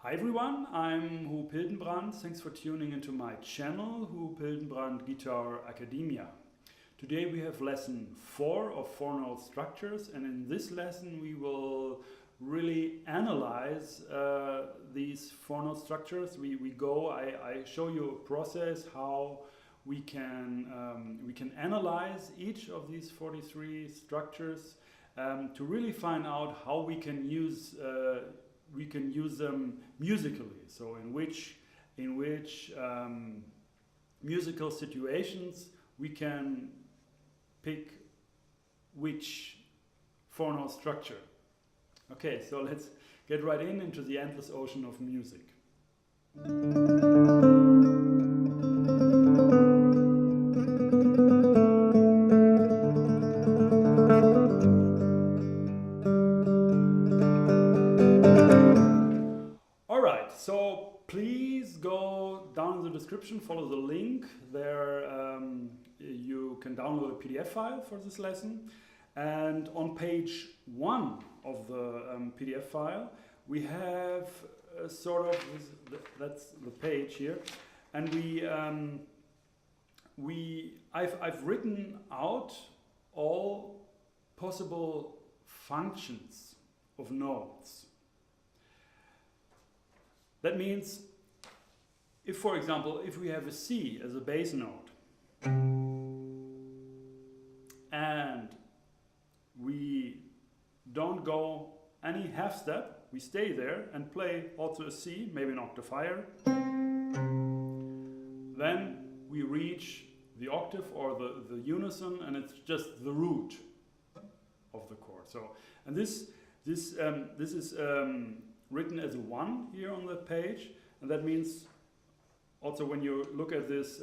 Hi everyone, I'm Huub Hildenbrand. Thanks for tuning into my channel, Huub Hildenbrand Guitar Academia. Today we have lesson 4 of 4-note structures, and in this lesson we will really analyze these 4-note structures. I show you a process how we can analyze each of these 43 structures to really find out how we can use them musically. So in which musical situations we can pick which 4-note structure. Okay, so let's get right into the endless ocean of music. Alright, so please go down in the description, follow the link. There you can download a PDF file for this lesson. And on page 1 of the PDF file, we have that's the page here, and I've written out all possible functions of notes. That means, if for example, if we have a C as a bass note, and we don't go any half step, we stay there and play also a C, maybe an octave higher, then we reach the octave or the unison, and it's just the root of the chord. So, and this is written as a 1 here on the page, and that means also when you look at this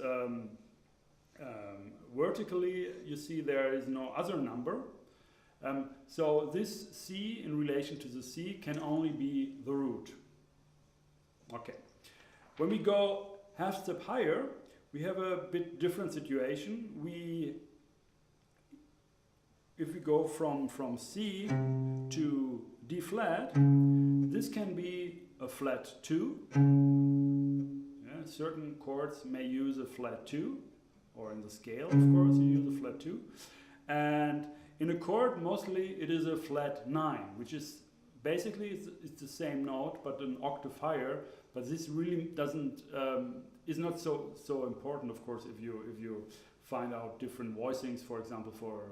vertically, you see there is no other number. So this C in relation to the C can only be the root. Okay. When we go half step higher, we have a bit different situation. If we go from C to D flat, this can be a flat 2. Yeah, certain chords may use a flat 2, or in the scale, of course, you use a flat 2. And in a chord, mostly it is a flat 9, which is basically it's the same note, but an octave higher. But this really is not so important, of course, if you find out different voicings, for example, for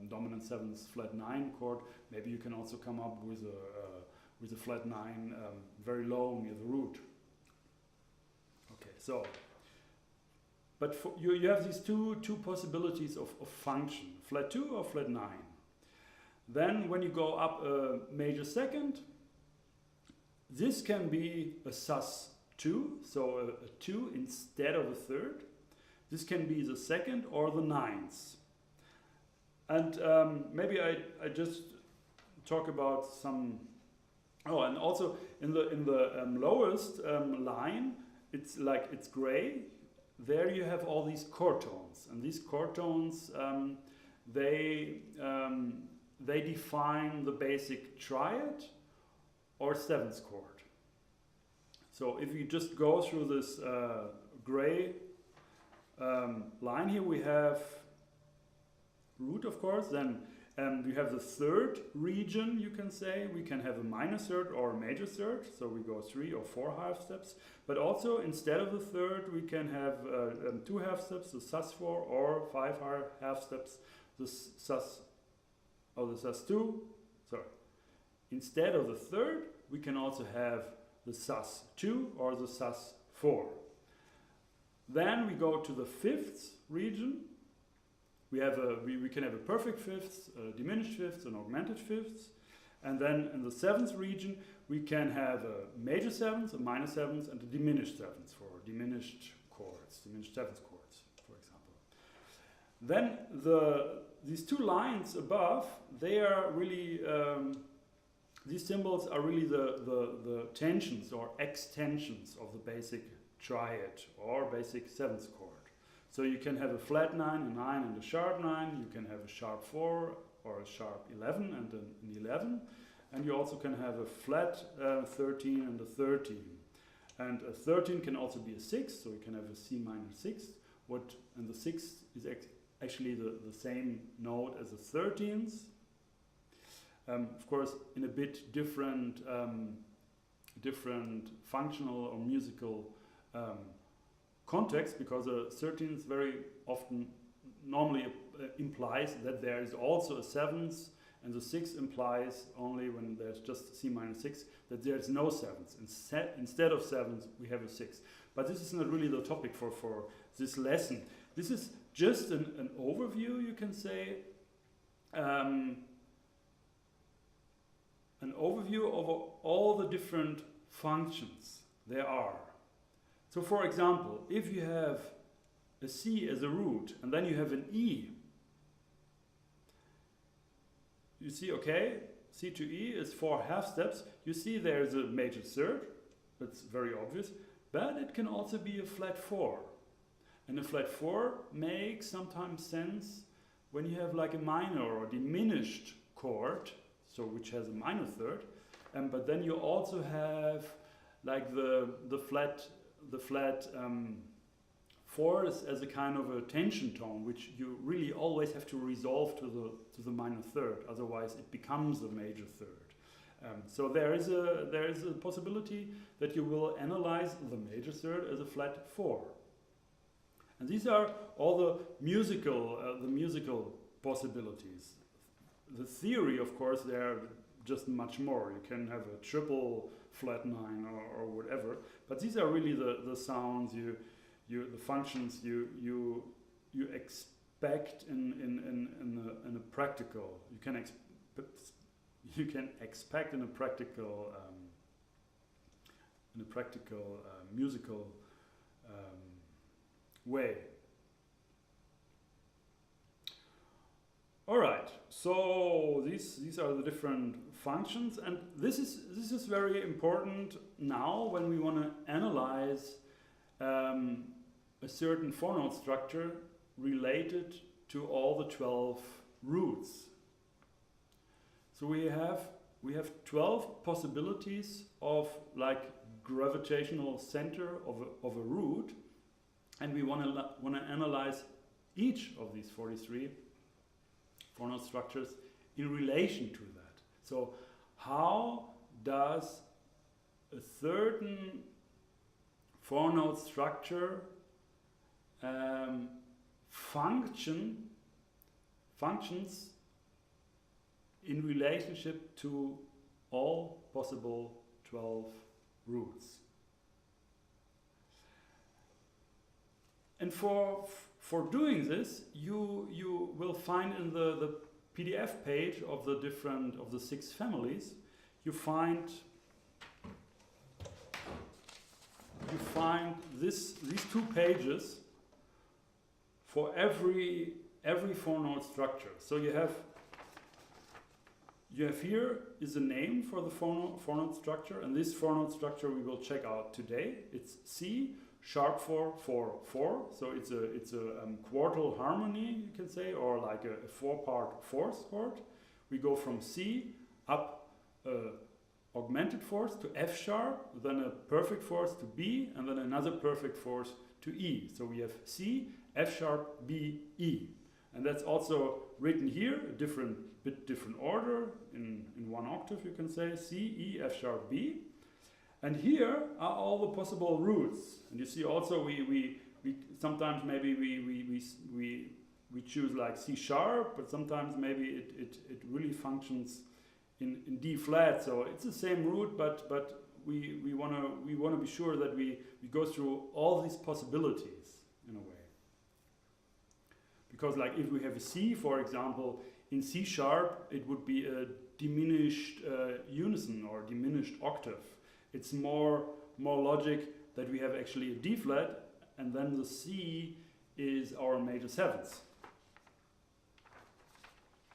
dominant 7th flat 9 chord. Maybe you can also come up with a flat 9 very low near the root. Okay, so. But you have these two possibilities of function, flat 2 or flat 9. Then when you go up a major second, this can be a sus 2, so a 2 instead of a third. This can be the second or the 9th. And maybe I just talk about some. Oh, and also in the lowest line, it's gray. There you have all these chord tones, and these chord tones they define the basic triad or 7th chord. So if you just go through this gray line here, we have root, of course. Then we have the third region, you can say. We can have a minor third or a major third, so we go 3 or 4 half steps. But also, instead of the third, we can have 2 half steps, the sus4, or 5 half steps, the sus2. Sorry. Instead of the third, we can also have the sus2 or the sus4. Then we go to the 5th region. We can have a perfect 5th, a diminished 5th, an augmented 5th. And then in the 7th region, we can have a major 7th, a minor 7th, and a diminished 7th for diminished chords, diminished 7th chords, for example. Then these 2 lines above, they are really, these symbols are really the tensions or extensions of the basic triad or basic 7th chord. So you can have a flat 9, a 9 and a sharp 9, you can have a sharp 4 or a sharp 11 and an 11. and you also can have a flat 13 and a 13. And a 13 can also be a 6, so you can have a C minor 6. And the 6 is actually the same note as the 13s. Of course, in a bit different functional or musical context, because a 13th very often normally implies that there is also a 7th, and the 6 implies only when there's just C minor 6 that there's no 7th. Instead of 7th, we have a 6. But this is not really the topic for this lesson. This is just an overview, you can say. An overview of all the different functions there are. So for example, if you have a C as a root and then you have an E, you see, okay, C to E is 4 half steps. You see there's a major third, that's very obvious, but it can also be a flat 4. And a flat 4 makes sometimes sense when you have like a minor or diminished chord, so which has a minor third, but then you also have like the flat fourth as a kind of a tension tone, which you really always have to resolve to the minor third, otherwise it becomes a major third. So there is a possibility that you will analyze the major third as a flat 4. And these are all the musical possibilities. The theory, of course, they are just much more. You can have a triple flat 9 or whatever, but these are really the sounds the functions you expect in a practical. You can expect in a practical musical way. All right, so these are the different functions, and this is very important now when we want to analyze a certain four-note structure related to all the 12 roots. So we have 12 possibilities of like gravitational center of a root, and we want to analyze each of these 43 four-note structures in relation to that. So how does a certain four-note structure functions in relationship to all possible 12 roots? And for doing this, you will find in the PDF page of the 6 families, you find these 2 pages for every four-note structure. So you have here is a name for the four-note structure, and this four-note structure we will check out today. It's C sharp 4 4 4. So it's a quartal harmony, you can say, or like a 4-part fourth chord. We go from C up augmented fourth to F sharp, then a perfect fourth to B, and then another perfect fourth to E. So we have C, F sharp, B, E. And that's also written here, a bit different order, in 1 octave, you can say, C, E, F sharp, B. And here are all the possible roots. And you see also we sometimes maybe we choose like C sharp, but sometimes maybe it really functions in D flat. So it's the same root, but we wanna be sure that we go through all these possibilities in a way. Because like if we have a C, for example, in C sharp, it would be a diminished unison or diminished octave. It's more logic that we have actually a D flat, and then the C is our major seventh.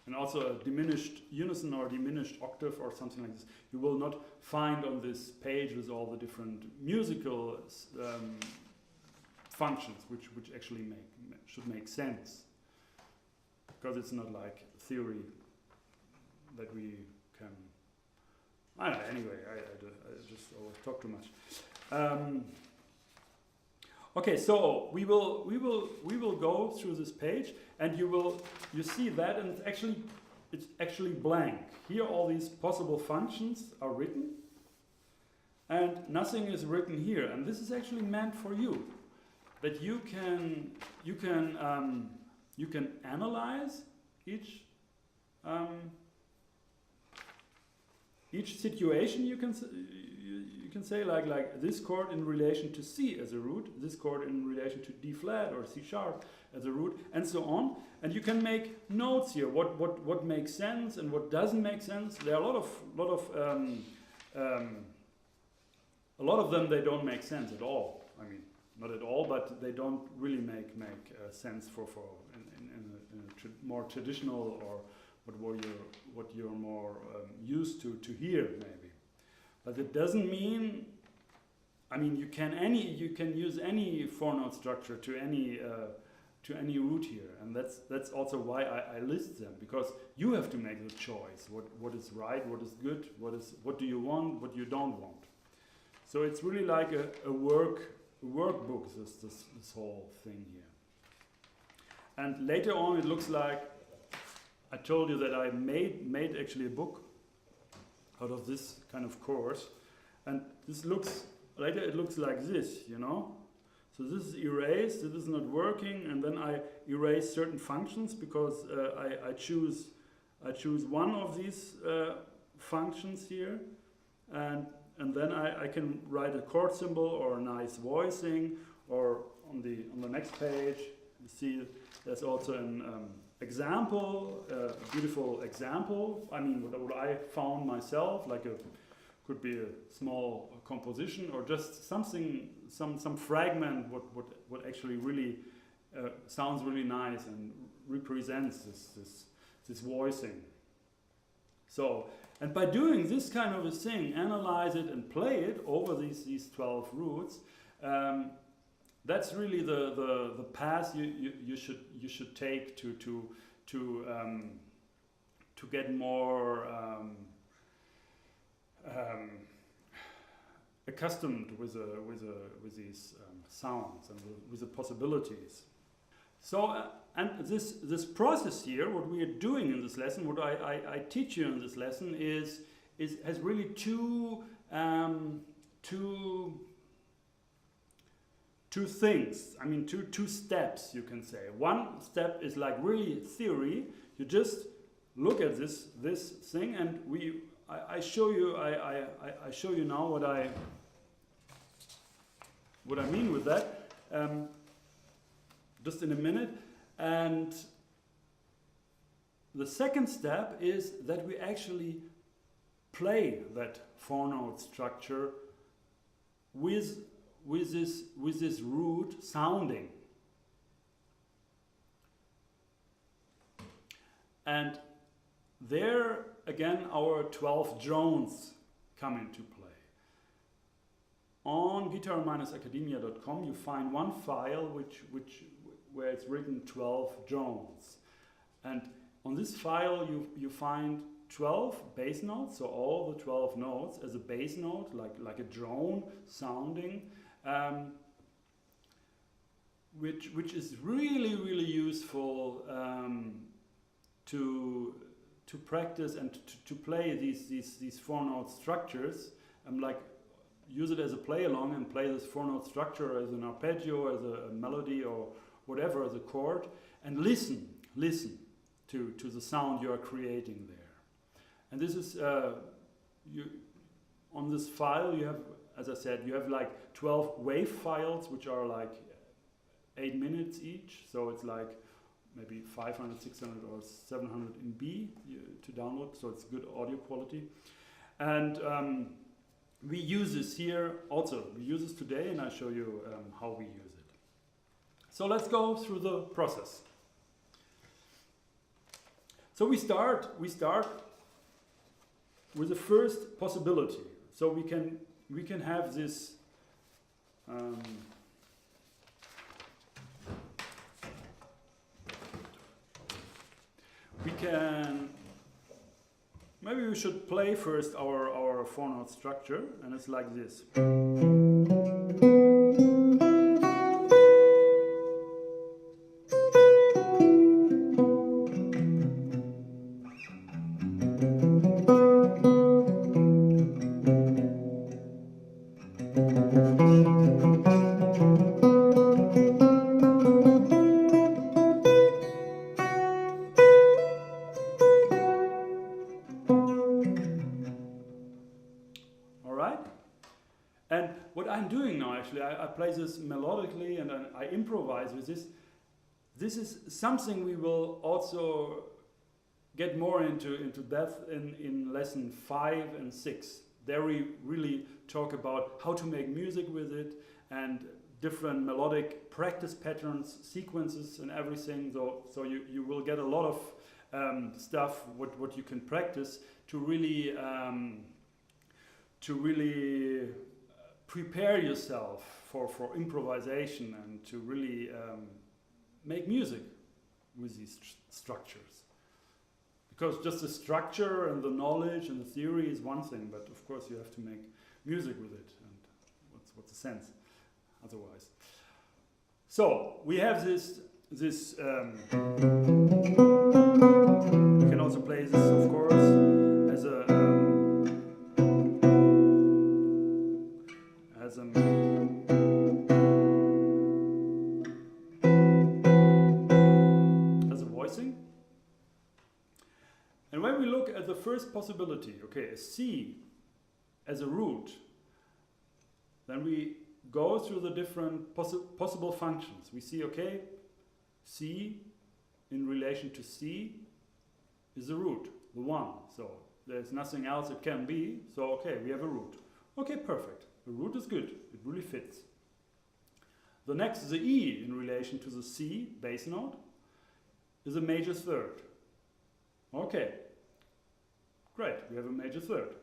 And also a diminished unison or diminished octave or something like this, you will not find on this page with all the different musical functions, which actually should make sense. Because it's not like theory that we can I don't know, anyway, I just always talk too much. Okay, so we will go through this page, and you see that, and it's actually blank. Here all these possible functions are written, and nothing is written here. And this is actually meant for you, that you can analyze each situation. You can say like this chord in relation to C as a root, this chord in relation to D flat or C sharp as a root, and so on. And you can make notes here. What makes sense and what doesn't make sense. There are a lot of them. They don't make sense at all. I mean, not at all, but they don't really make sense for in a more traditional, or what you're more used to hear maybe. But it doesn't mean. I mean, you can use any four-note structure to any root here, and that's also why I list them, because you have to make the choice. What is right? What is good? What do you want? What you don't want? So it's really like a workbook. This whole thing here. And later on, it looks like I told you that I made actually a book out of this kind of course, and this looks later. It looks like this, you know. So this is erased. It is not working, and then I erase certain functions because I choose one of these functions here, and then I can write a chord symbol or a nice voicing, or on the next page you see there's also an example, a beautiful example. I mean, what I found myself, like could be a small composition or just something, some fragment. What actually really sounds really nice and represents this voicing. So, and by doing this kind of a thing, analyze it and play it over these 12 roots. That's really the path you should take to get more accustomed with these sounds and with the possibilities. So and this process here, what we are doing in this lesson, what I teach you in this lesson has really two things. I mean, two steps, you can say. One step is like really theory. You just look at this thing, and I show you. I show you now what I mean with that. Just in a minute. And the second step is that we actually play that four-note structure with this root sounding. And there again our 12 drones come into play. On guitar-academia.com you find one file where it's written 12 drones. And on this file you find 12 bass notes, so all the 12 notes as a bass note, like a drone sounding, which is really, really useful to practice and to play these four-note structures. Like use it as a play along and play this four-note structure as an arpeggio, as a melody, or whatever, as a chord, and listen to the sound you are creating there. And this is on this file you have, as I said, you have like 12 wave files, which are like 8 minutes each. So it's like maybe 500, 600 or 700 MB to download. So it's good audio quality. And we use this here also. We use this today, and I'll show you how we use it. So let's go through the process. So we start with the first possibility. So we can have this maybe we should play first our four note structure, and it's like this. And what I'm doing now, actually, I play this melodically and I improvise with this. This is something we will also get more into depth in lesson 5 and 6. There we really talk about how to make music with it and different melodic practice patterns, sequences and everything. So you will get a lot of stuff what you can practice to really prepare yourself for improvisation and to really make music with these structures. Because just the structure and the knowledge and the theory is one thing, but of course you have to make music with it. And what's the sense otherwise? So we have this. You can also play this, of course, as a voicing. And when we look at the first possibility, okay, a C as a root, then we go through the different possible functions. We see, okay, C in relation to C is the root, the 1. So there's nothing else it can be. So, okay, we have a root. Okay, perfect. The root is good. It really fits. The next, the E in relation to the C bass note, is a major third. Okay, great. We have a major third.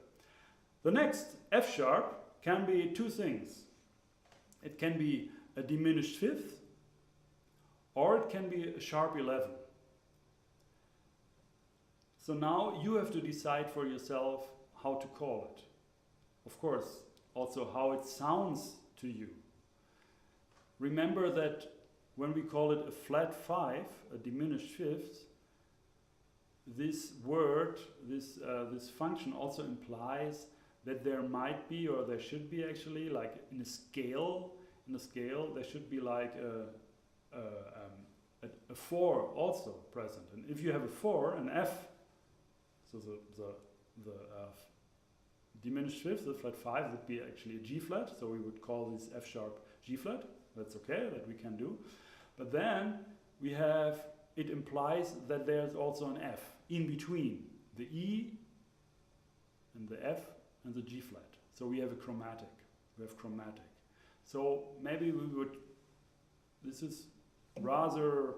The next, F sharp, can be two things. It can be a diminished fifth, or it can be a sharp 11. So now you have to decide for yourself how to call it. Of course, also how it sounds to you. Remember that when we call it a flat 5, a diminished fifth, this word, this function also implies that there might be, or there should be actually, like in a scale, there should be like a 4 also present. And if you have a 4, an F, so the diminished fifth, the flat 5, would be actually a G flat, so we would call this F sharp G flat. That's okay, that we can do. But then we have, it implies that there's also an F in between the E and the F and the G flat. So we have a chromatic. We have chromatic. So maybe we would, this is rather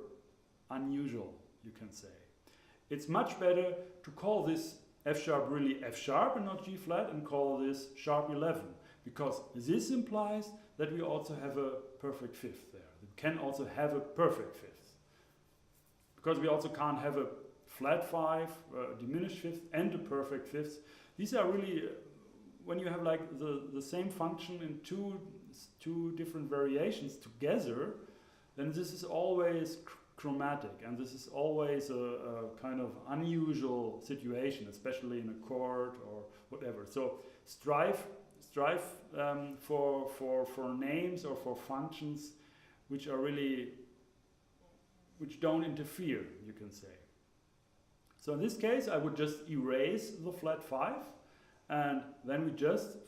unusual, you can say. It's much better to call this F sharp really F sharp and not G flat, and call this sharp 11, because this implies that we also have a perfect fifth there. We can also have a perfect fifth, because we also can't have a flat 5, a diminished fifth, and a perfect fifth. These are really, when you have like the same function in two different variations together, then this is always chromatic, and this is always a kind of unusual situation, especially in a chord or whatever. So strive for names or for functions which are really, which don't interfere, you can say. So in this case, I would just erase the flat 5, and then we just,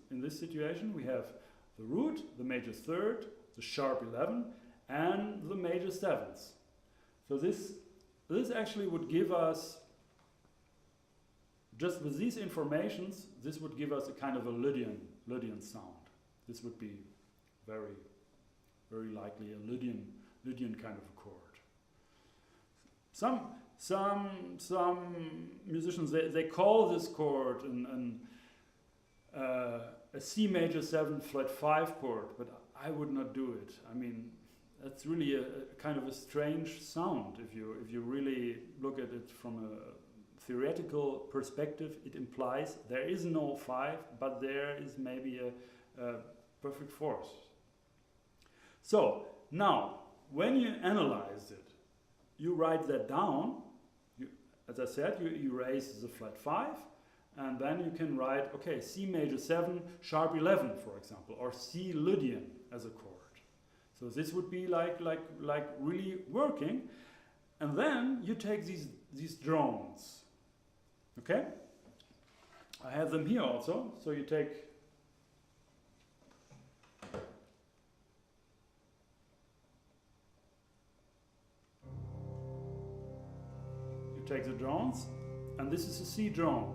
in this situation, we have the root, the major third, the sharp 11, and the major 7th. So this actually would give us, just with these informations, this would give us a kind of a Lydian sound. This would be very, very likely a Lydian kind of a chord. Some musicians, they call this chord a C major 7 flat 5 chord, but I would not do it. I mean, that's really a kind of a strange sound if you really look at it from a theoretical perspective, it implies there is no 5, but there is maybe a perfect fourth. So now, when you analyze it, you write that down. As I said, you raise the flat 5, and then you can write, okay, C major 7, sharp 11, for example, or C Lydian as a chord. So this would be like really working. And then you take these drones. Okay? I have them here also. So you take the drones, and this is a C drone.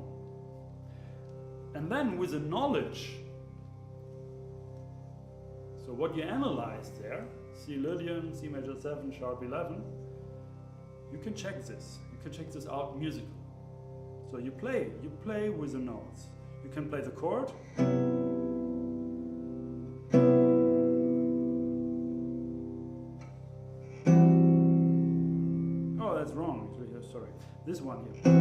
And then with the knowledge, so what you analyzed there, C Lydian, C major 7, sharp 11, you can check this. You can check this out musically. So you play with the notes. You can play the chord. Oh, that's wrong. Sorry. This one here.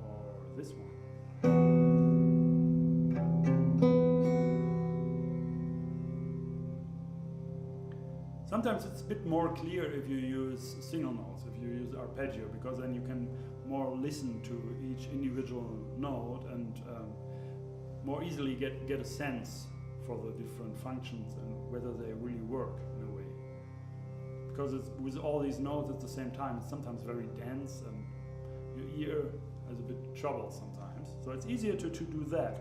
Or this one. Sometimes it's a bit more clear if you use single notes, if you use arpeggio, because then you can more listen to each individual note and more easily get a sense for the different functions and whether they really work in a way. Because it's, with all these notes at the same time, it's sometimes very dense and your ear has a bit trouble sometimes. So it's easier to do that.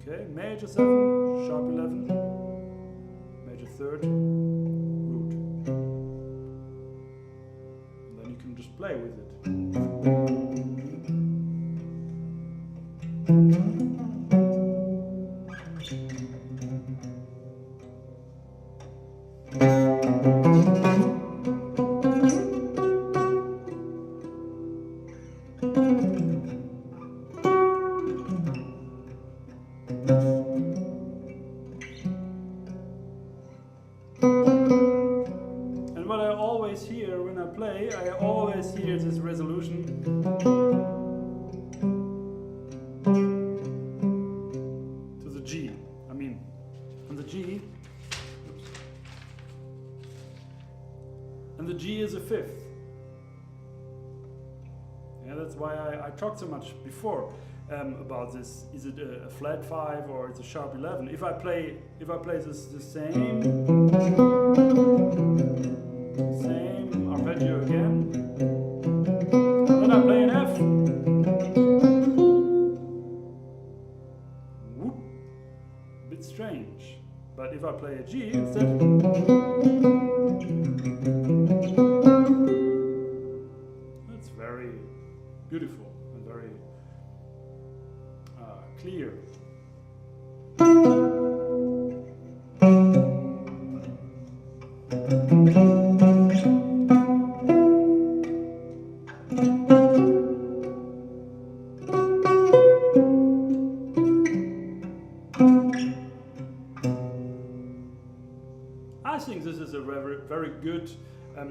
Okay, major 7, sharp 11, major 3rd, root. And then you can just play with it. And what I always hear when I play, I always hear this resolution to the G. I mean, and the G, oops, and the G is a 5th. Yeah, that's why I talked so much before about this. Is it a flat 5 or it's a sharp 11? If I play this the same arpeggio again, then I play an F. Whoop, a bit strange. But if I play a G instead, that's very beautiful and very clear. I think this is a very good.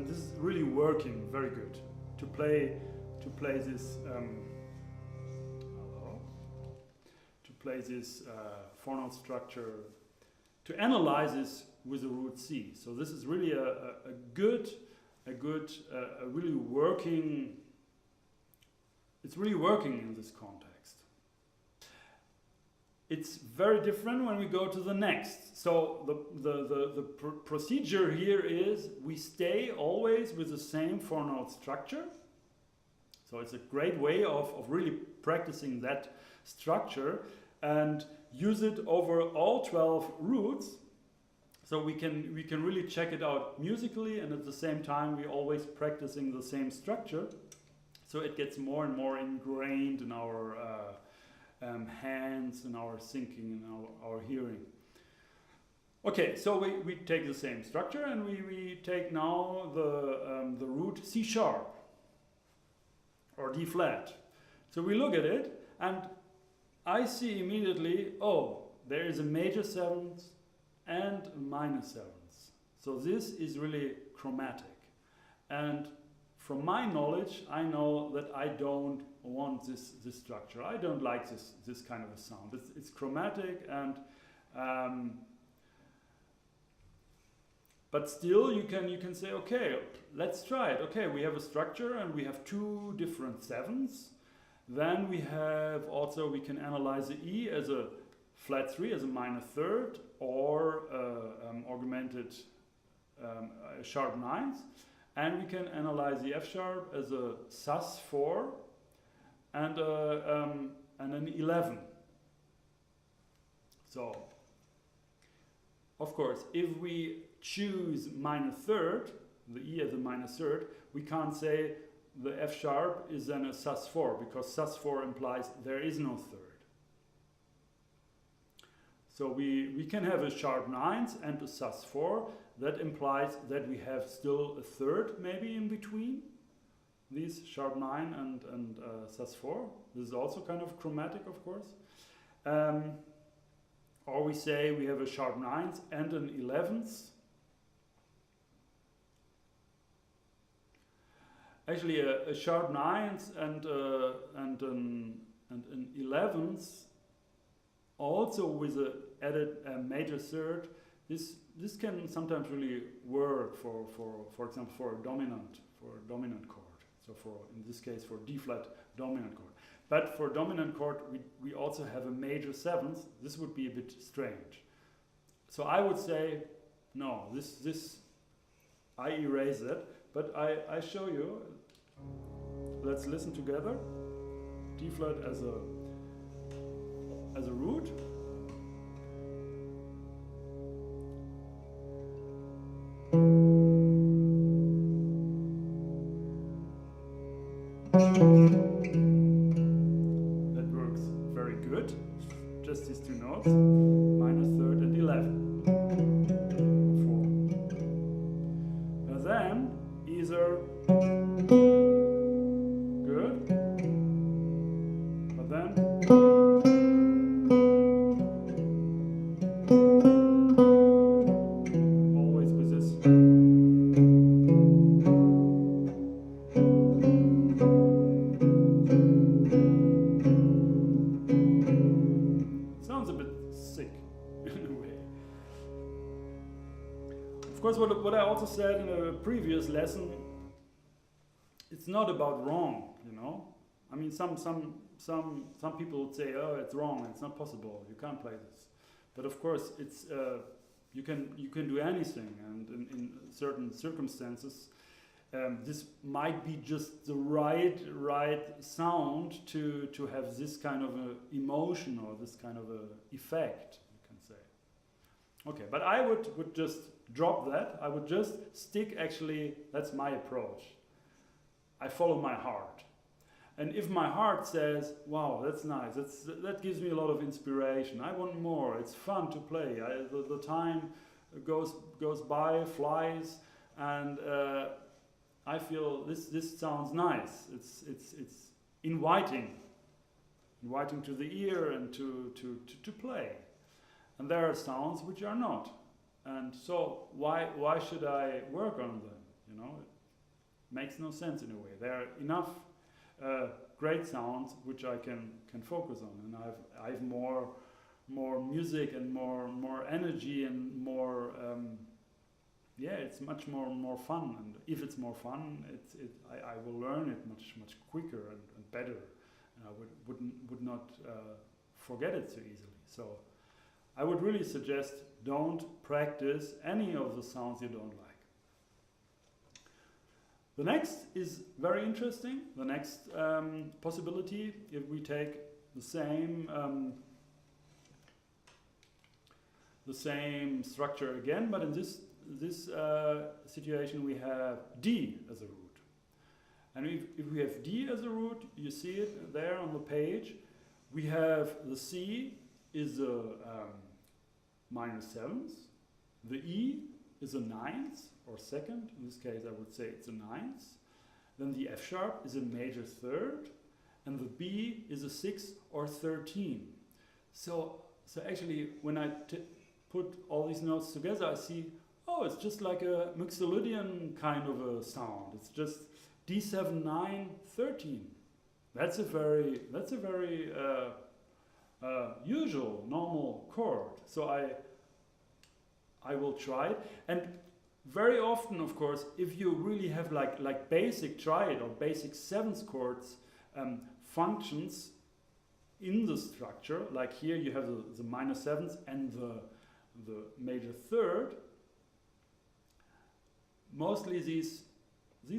This is really working very good to play this. Play this 4-note structure, to analyze this with the root C. So this is really a really working. It's really working in this context. It's very different when we go to the next. So the procedure here is we stay always with the same 4-note structure. So it's a great way of really practicing that structure and use it over all 12 roots, so we can really check it out musically, and at the same time we always practicing the same structure, so it gets more and more ingrained in our hands, in our thinking, in our hearing. Okay, so we take the same structure and we take now the root C sharp or D flat. So we look at it and I see immediately, oh, there is a major seventh and a minor seventh. So this is really chromatic. And from my knowledge, I know that I don't want this structure. I don't like this kind of a sound. It's chromatic, and but still you can say, okay, let's try it. Okay, we have a structure and we have two different sevenths. Then we have also, we can analyze the E as a flat 3, as a minor third, or augmented sharp ninth. And we can analyze the F sharp as a sus4 and an 11. So, of course, if we choose minor third, the E as a minor third, we can't say the F sharp is then a sus4, because sus4 implies there is no third. So we can have a sharp ninth and a sus4. That implies that we have still a third maybe in between these sharp 9 and sus4. This is also kind of chromatic, of course. Or we say we have a sharp ninth and an 11th. Actually, a sharp ninth and an 11th, also with a added major third. This can sometimes really work for example, for a dominant chord. So in this case, for D flat dominant chord. But for dominant chord, we also have a major seventh. This would be a bit strange. So I would say, no, this I erase it, but I show you. Let's listen together. D flat as a root. That works very good. Just these two notes, minor third and 11. 4. And then either good, but then always with this. Sounds a bit sick in a way. Of course, what I also said in a previous lesson, it's not about wrong, you know. I mean, some people would say, oh, it's wrong, it's not possible, you can't play this. But of course, it's you can do anything, and in certain circumstances, this might be just the right sound to have this kind of a emotion or this kind of a effect, you can say. Okay, but I would just drop that. I would just stick, actually, that's my approach. I follow my heart. And if my heart says, wow, that's nice, that gives me a lot of inspiration, I want more, it's fun to play, the time goes by, flies, and I feel this sounds nice. It's inviting to the ear and to play. And there are sounds which are not. And so why should I work on them? You know, it makes no sense in a way. There are enough great sounds which I can focus on, and I have more music and more energy and more. Yeah, it's much more fun, and if it's more fun, I will learn it much quicker and better, and I would not forget it so easily. So I would really suggest, don't practice any of the sounds you don't like. The next is very interesting. The next possibility, if we take the same structure again, but in this situation we have D as a root. And if we have D as a root, you see it there on the page. We have the C is a minor seventh. The E is a ninth or second. In this case, I would say it's a ninth. Then the F sharp is a major third. And the B is a 6 or 13. So so actually when I put all these notes together, I see, oh, it's just like a Mixolydian kind of a sound. It's just D7, 9, 13. That's a very usual, normal chord. So I will try it. And very often, of course, if you really have like basic triad or basic seventh chords functions in the structure, like here you have the minor seventh and the major third. Mostly these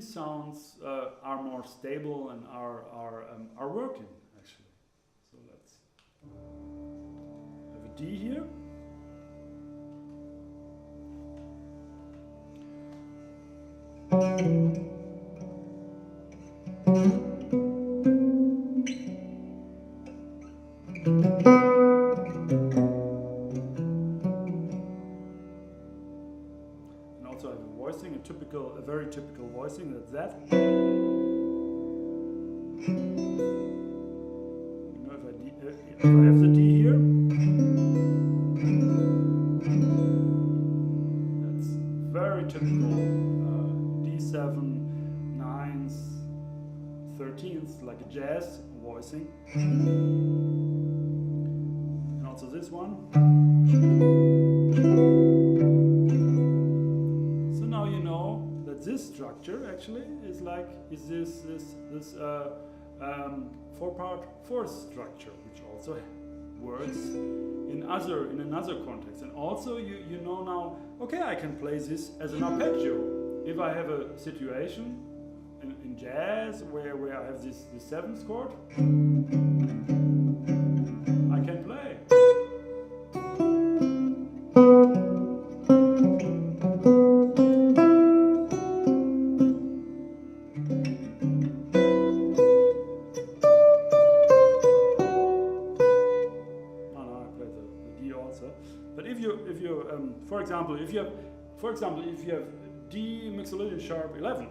sounds are more stable and are working actually. So let's have a D here. And also I have a voicing, a very typical voicing, that's that. You know, if I have the D here, that's very typical D7, 9s, 13s, like a jazz voicing. And also this one. So now you know that this structure actually is this 4-part fourth structure, which also works in another context. And also you know now, okay, I can play this as an arpeggio. If I have a situation in jazz where I have this 7th chord, I can play. But if you for example if you have D Mixolydian sharp 11,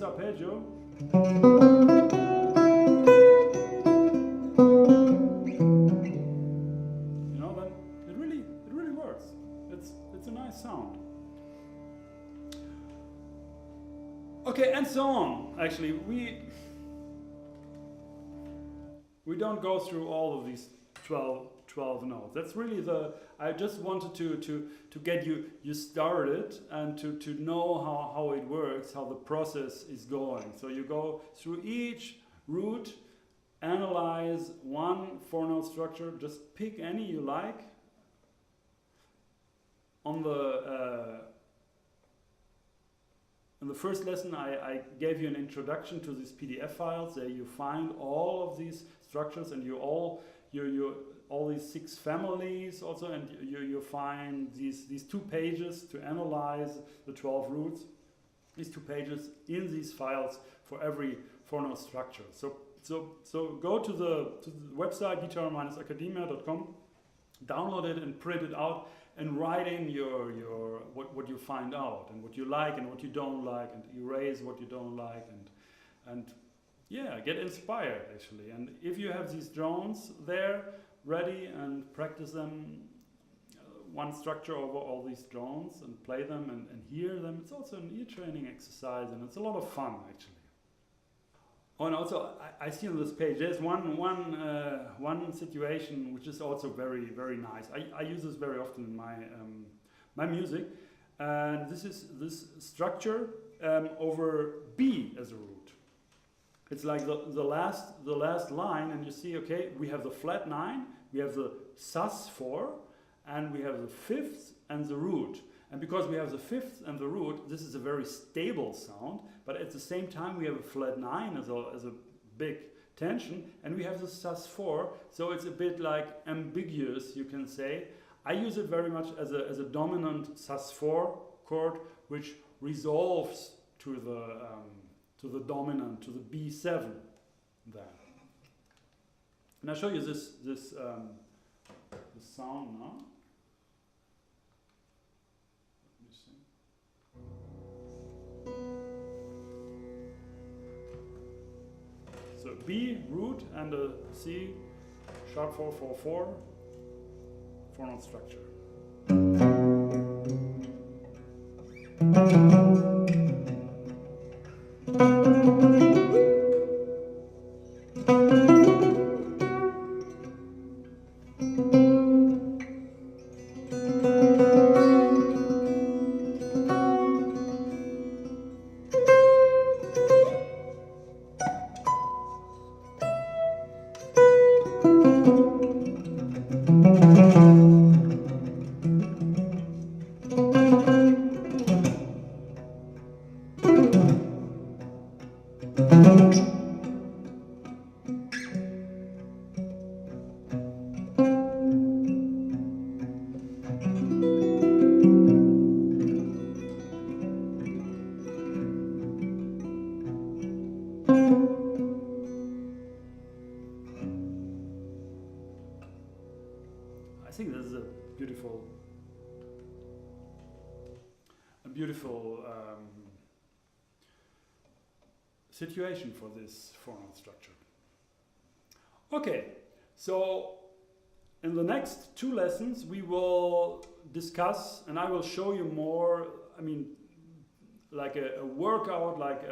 arpeggio. You know, then it really works. It's a nice sound. Okay, and so on. Actually, we don't go through all of these 12 notes. That's really I just wanted to get you started and to know how it works, how the process is going. So you go through each root, analyze one 4-note structure, just pick any you like. In the first lesson I gave you an introduction to these PDF files. There you find all of these structures and all these 6 families also, and you find these 2 pages to analyze the 12 roots. These 2 pages in these files for every 4-note structure. So go to the website guitar-academia.com, download it and print it out, and write in your what you find out and what you like and what you don't like, and erase what you don't like, and yeah, get inspired actually. And if you have these drones there ready and practice them, one structure over all these drones and play them and hear them, it's also an ear training exercise and it's a lot of fun actually. Oh, and also I see on this page there's one situation which is also very nice. I use this very often in my music, and this is this structure over B as a root. It's like the last line, and you see, okay, we have the flat 9, we have the sus4, and we have the 5th and the root. And because we have the 5th and the root, this is a very stable sound, but at the same time we have a flat 9 as a big tension, and we have the sus4, so it's a bit like ambiguous, you can say. I use it very much as a dominant sus4 chord which resolves to the dominant, to the B7 then. And I'll show you this sound now. Let me see. So B root and a C sharp 4/4/4 4-note structure. I think this is a beautiful situation for this 4-note structure. Okay, so in the next 2 lessons we will discuss, and I will show you more, I mean, like a workout, like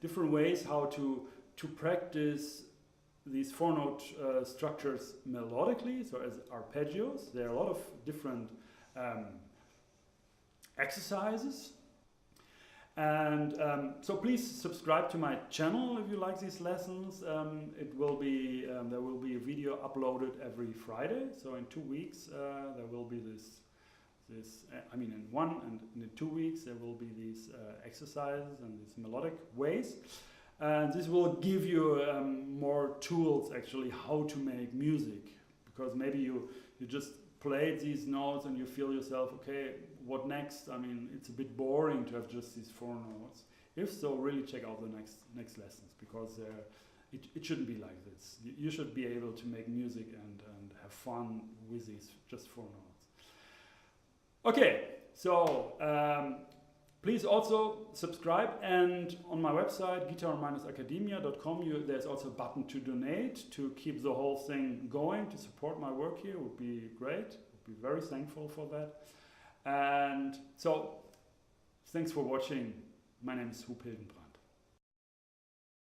different ways how to practice these 4-note structures melodically, so as arpeggios. There are a lot of different exercises. And so please subscribe to my channel if you like these lessons. It will be there will be a video uploaded every Friday. So in 2 weeks there will be this I mean in 1 and in 2 weeks there will be these exercises and these melodic ways. And this will give you more tools actually how to make music, because maybe you just played these notes and you feel yourself, okay, what next? I mean, it's a bit boring to have just these 4 notes. If so, really check out the next lessons, because it shouldn't be like this. You should be able to make music and have fun with these just 4 notes. Okay, so please also subscribe, and on my website guitar-academia.com there's also a button to donate to keep the whole thing going, to support my work here. Would be great. Would be very thankful for that. And so thanks for watching. My name is Hildenbrand.